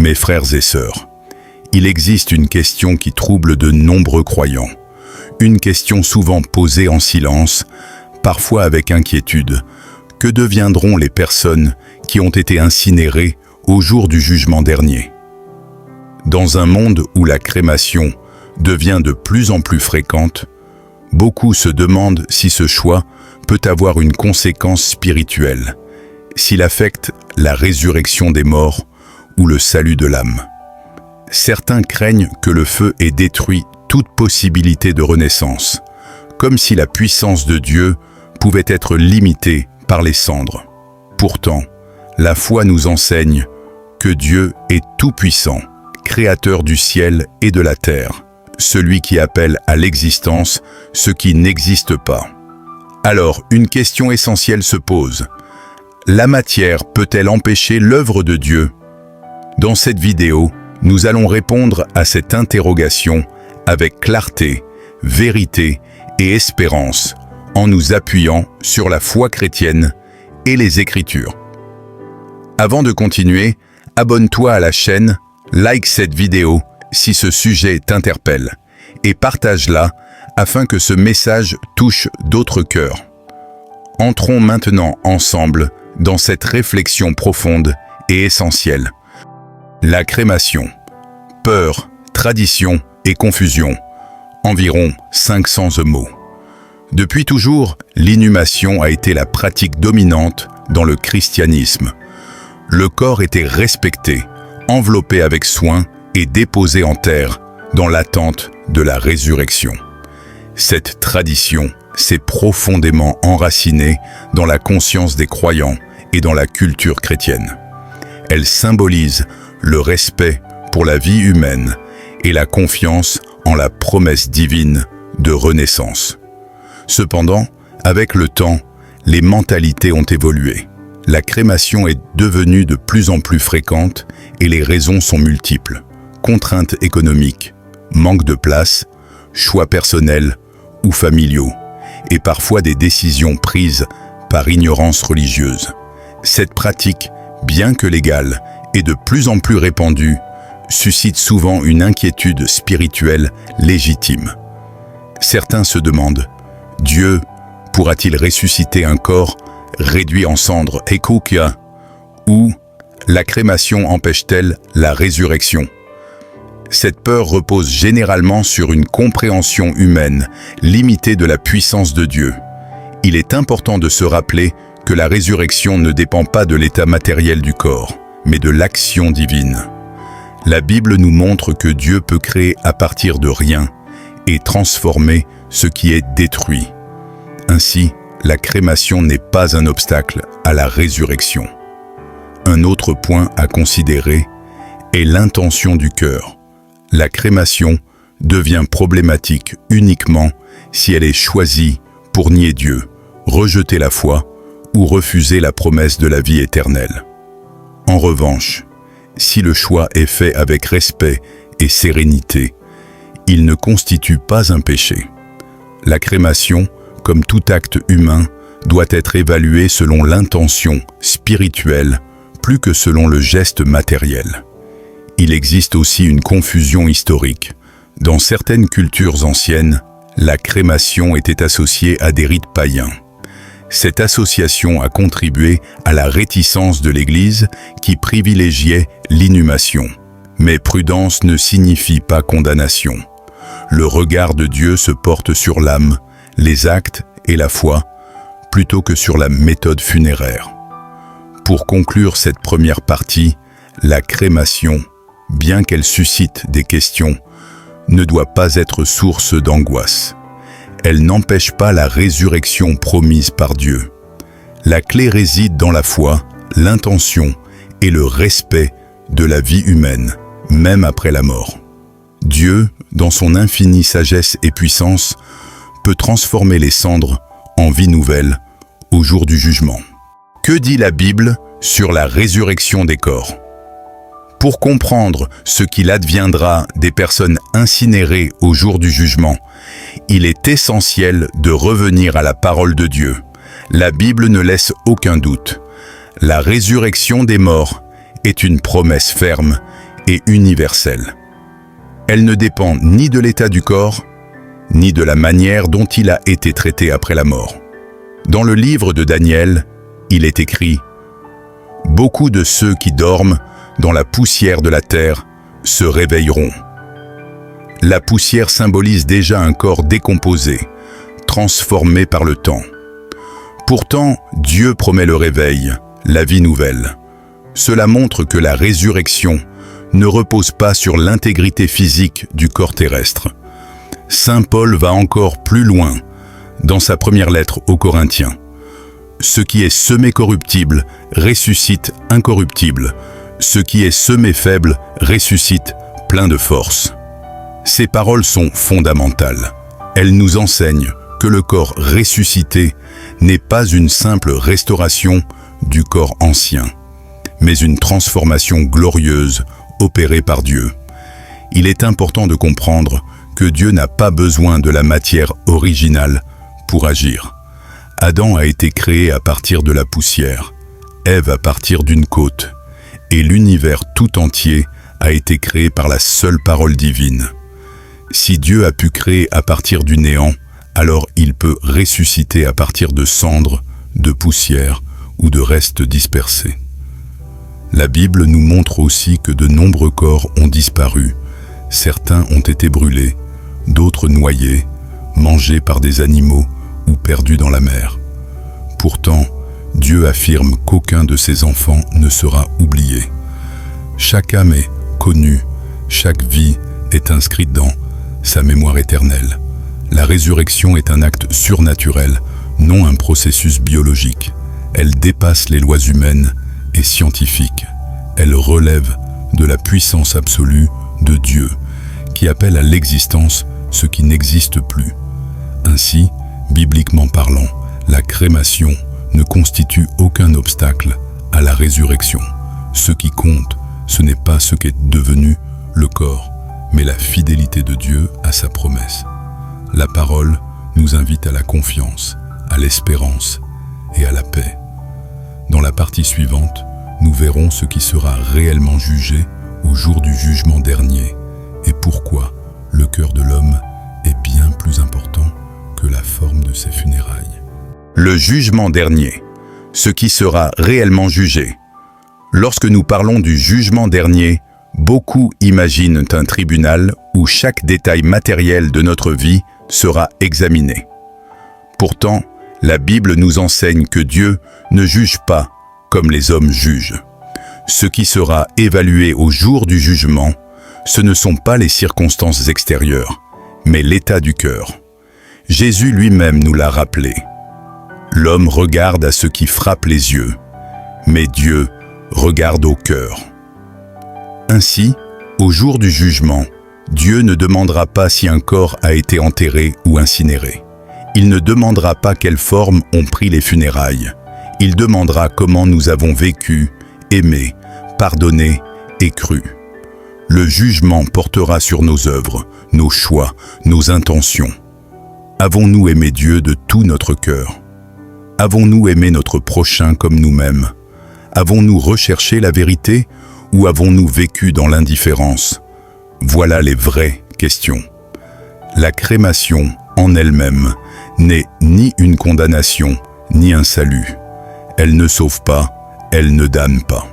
Mes frères et sœurs, il existe une question qui trouble de nombreux croyants. Une question souvent posée en silence, parfois avec inquiétude. Que deviendront les personnes qui ont été incinérées au jour du jugement dernier? Dans un monde où la crémation devient de plus en plus fréquente, beaucoup se demandent si ce choix peut avoir une conséquence spirituelle, s'il affecte la résurrection des morts ou le salut de l'âme. Certains craignent que le feu ait détruit toute possibilité de renaissance, comme si la puissance de Dieu pouvait être limitée par les cendres. Pourtant, la foi nous enseigne que Dieu est tout-puissant, créateur du ciel et de la terre, celui qui appelle à l'existence ce qui n'existe pas. Alors, une question essentielle se pose. La matière peut-elle empêcher l'œuvre de Dieu? Dans cette vidéo, nous allons répondre à cette interrogation avec clarté, vérité et espérance, en nous appuyant sur la foi chrétienne et les Écritures. Avant de continuer, abonne-toi à la chaîne, like cette vidéo si ce sujet t'interpelle et partage-la afin que ce message touche d'autres cœurs. Entrons maintenant ensemble dans cette réflexion profonde et essentielle. La crémation. Peur, tradition et confusion. Environ 500 mots. Depuis toujours, l'inhumation a été la pratique dominante dans le christianisme. Le corps était respecté, enveloppé avec soin et déposé en terre dans l'attente de la résurrection. Cette tradition s'est profondément enracinée dans la conscience des croyants et dans la culture chrétienne. Elle symbolise le respect pour la vie humaine et la confiance en la promesse divine de renaissance. Cependant, avec le temps, les mentalités ont évolué. La crémation est devenue de plus en plus fréquente et les raisons sont multiples. Contraintes économiques, manque de place, choix personnels ou familiaux, et parfois des décisions prises par ignorance religieuse. Cette pratique, bien que légale et de plus en plus répandue, suscite souvent une inquiétude spirituelle légitime. Certains se demandent, Dieu pourra-t-il ressusciter un corps réduit en cendres ekoukia, ou la crémation empêche-t-elle la résurrection? Cette peur repose généralement sur une compréhension humaine limitée de la puissance de Dieu. Il est important de se rappeler que la résurrection ne dépend pas de l'état matériel du corps, mais de l'action divine. La Bible nous montre que Dieu peut créer à partir de rien et transformer ce qui est détruit. Ainsi, la crémation n'est pas un obstacle à la résurrection. Un autre point à considérer est l'intention du cœur. La crémation devient problématique uniquement si elle est choisie pour nier Dieu, rejeter la foi ou refuser la promesse de la vie éternelle. En revanche, si le choix est fait avec respect et sérénité, il ne constitue pas un péché. La crémation, comme tout acte humain, doit être évaluée selon l'intention spirituelle plus que selon le geste matériel. Il existe aussi une confusion historique. Dans certaines cultures anciennes, la crémation était associée à des rites païens. Cette association a contribué à la réticence de l'Église qui privilégiait l'inhumation. Mais prudence ne signifie pas condamnation. Le regard de Dieu se porte sur l'âme, les actes et la foi, plutôt que sur la méthode funéraire. Pour conclure cette première partie, la crémation, bien qu'elle suscite des questions, ne doit pas être source d'angoisse. Elle n'empêche pas la résurrection promise par Dieu. La clé réside dans la foi, l'intention et le respect de la vie humaine, même après la mort. Dieu, dans son infinie sagesse et puissance, peut transformer les cendres en vie nouvelle au jour du jugement. Que dit la Bible sur la résurrection des corps? Pour comprendre ce qu'il adviendra des personnes incinérées au jour du jugement, il est essentiel de revenir à la parole de Dieu. La Bible ne laisse aucun doute. La résurrection des morts est une promesse ferme et universelle. Elle ne dépend ni de l'état du corps, ni de la manière dont il a été traité après la mort. Dans le livre de Daniel, il est écrit « Beaucoup de ceux qui dorment dans la poussière de la terre se réveilleront. » La poussière symbolise déjà un corps décomposé, transformé par le temps. Pourtant, Dieu promet le réveil, la vie nouvelle. Cela montre que la résurrection ne repose pas sur l'intégrité physique du corps terrestre. Saint Paul va encore plus loin dans sa première lettre aux Corinthiens. Ce qui est semé corruptible ressuscite incorruptible. Ce qui est semé faible ressuscite plein de force. Ces paroles sont fondamentales. Elles nous enseignent que le corps ressuscité n'est pas une simple restauration du corps ancien, mais une transformation glorieuse opérée par Dieu. Il est important de comprendre que Dieu n'a pas besoin de la matière originale pour agir. Adam a été créé à partir de la poussière, Ève à partir d'une côte, et l'univers tout entier a été créé par la seule parole divine. Si Dieu a pu créer à partir du néant, alors il peut ressusciter à partir de cendres, de poussière ou de restes dispersés. La Bible nous montre aussi que de nombreux corps ont disparu. Certains ont été brûlés, d'autres noyés, mangés par des animaux ou perdus dans la mer. Pourtant, Dieu affirme qu'aucun de ses enfants ne sera oublié. Chaque âme est connue, chaque vie est inscrite dans sa mémoire éternelle. La résurrection est un acte surnaturel, non un processus biologique. Elle dépasse les lois humaines et scientifiques. Elle relève de la puissance absolue de Dieu, qui appelle à l'existence ce qui n'existe plus. Ainsi, bibliquement parlant, la crémation ne constitue aucun obstacle à la résurrection. Ce qui compte, ce n'est pas ce qu'est devenu le corps, mais la fidélité de Dieu à sa promesse. La parole nous invite à la confiance, à l'espérance et à la paix. Dans la partie suivante, nous verrons ce qui sera réellement jugé au jour du jugement dernier et pourquoi le cœur de l'homme est bien plus important que la forme de ses funérailles. Le jugement dernier, ce qui sera réellement jugé. Lorsque nous parlons du jugement dernier, beaucoup imaginent un tribunal où chaque détail matériel de notre vie sera examiné. Pourtant, la Bible nous enseigne que Dieu ne juge pas comme les hommes jugent. Ce qui sera évalué au jour du jugement, ce ne sont pas les circonstances extérieures, mais l'état du cœur. Jésus lui-même nous l'a rappelé. L'homme regarde à ce qui frappe les yeux, mais Dieu regarde au cœur. Ainsi, au jour du jugement, Dieu ne demandera pas si un corps a été enterré ou incinéré. Il ne demandera pas quelle forme ont pris les funérailles. Il demandera comment nous avons vécu, aimé, pardonné et cru. Le jugement portera sur nos œuvres, nos choix, nos intentions. Avons-nous aimé Dieu de tout notre cœur? Avons-nous aimé notre prochain comme nous-mêmes? Avons-nous recherché la vérité ou avons-nous vécu dans l'indifférence? Voilà les vraies questions. La crémation, en elle-même, n'est ni une condamnation, ni un salut. Elle ne sauve pas, elle ne damne pas.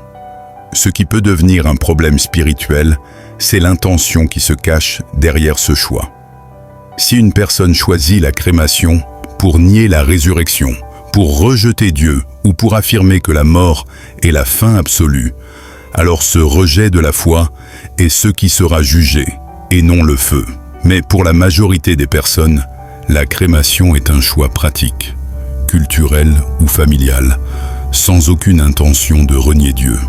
Ce qui peut devenir un problème spirituel, c'est l'intention qui se cache derrière ce choix. Si une personne choisit la crémation pour nier la résurrection, pour rejeter Dieu ou pour affirmer que la mort est la fin absolue, alors ce rejet de la foi est ce qui sera jugé, et non le feu. Mais pour la majorité des personnes, la crémation est un choix pratique, culturel ou familial, sans aucune intention de renier Dieu.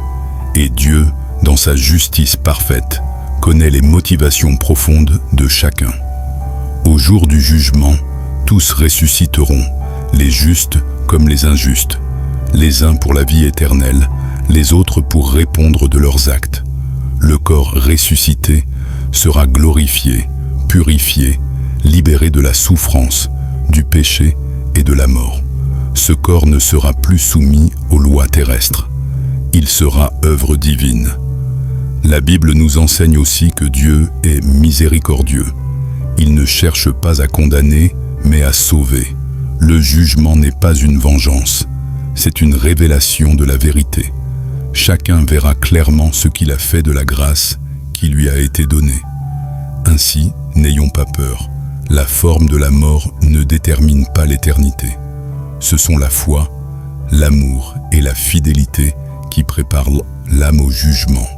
Et Dieu, dans sa justice parfaite, connaît les motivations profondes de chacun. Au jour du jugement, tous ressusciteront, les justes comme les injustes, les uns pour la vie éternelle, les autres pour répondre de leurs actes. Le corps ressuscité sera glorifié, purifié, libéré de la souffrance, du péché et de la mort. Ce corps ne sera plus soumis aux lois terrestres. Il sera œuvre divine. La Bible nous enseigne aussi que Dieu est miséricordieux. Il ne cherche pas à condamner, mais à sauver. Le jugement n'est pas une vengeance, c'est une révélation de la vérité. Chacun verra clairement ce qu'il a fait de la grâce qui lui a été donnée. Ainsi, n'ayons pas peur. La forme de la mort ne détermine pas l'éternité. Ce sont la foi, l'amour et la fidélité qui préparent l'âme au jugement.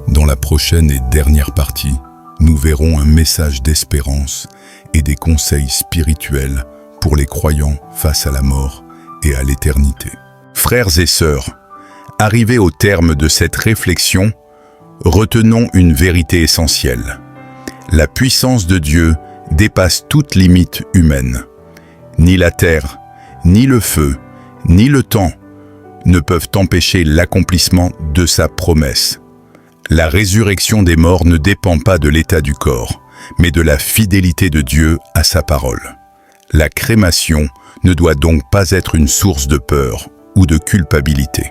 Dans la prochaine et dernière partie, nous verrons un message d'espérance et des conseils spirituels pour les croyants face à la mort et à l'éternité. Frères et sœurs, arrivés au terme de cette réflexion, retenons une vérité essentielle. La puissance de Dieu dépasse toute limite humaine. Ni la terre, ni le feu, ni le temps ne peuvent empêcher l'accomplissement de sa promesse. La résurrection des morts ne dépend pas de l'état du corps, mais de la fidélité de Dieu à sa parole. La crémation ne doit donc pas être une source de peur ou de culpabilité.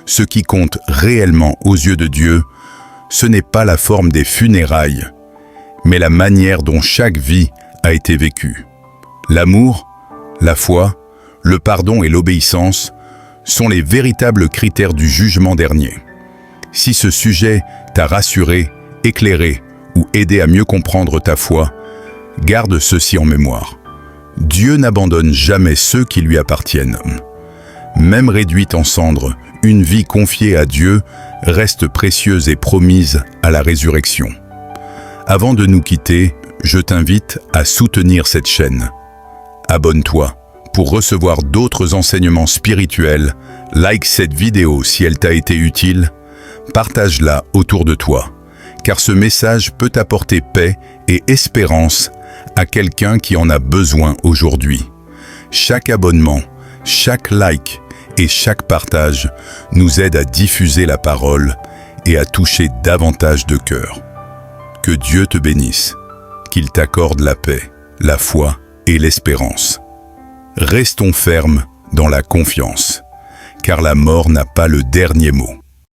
Ce qui compte réellement aux yeux de Dieu, ce n'est pas la forme des funérailles, mais la manière dont chaque vie a été vécue. L'amour, la foi, le pardon et l'obéissance sont les véritables critères du jugement dernier. Si ce sujet t'a rassuré, éclairé ou aidé à mieux comprendre ta foi, garde ceci en mémoire. Dieu n'abandonne jamais ceux qui lui appartiennent. Même réduite en cendres, une vie confiée à Dieu reste précieuse et promise à la résurrection. Avant de nous quitter, je t'invite à soutenir cette chaîne. Abonne-toi pour recevoir d'autres enseignements spirituels, like cette vidéo si elle t'a été utile, partage-la autour de toi, car ce message peut apporter paix et espérance à quelqu'un qui en a besoin aujourd'hui. Chaque abonnement, chaque like et chaque partage nous aide à diffuser la parole et à toucher davantage de cœurs. Que Dieu te bénisse, qu'il t'accorde la paix, la foi et l'espérance. Restons fermes dans la confiance, car la mort n'a pas le dernier mot.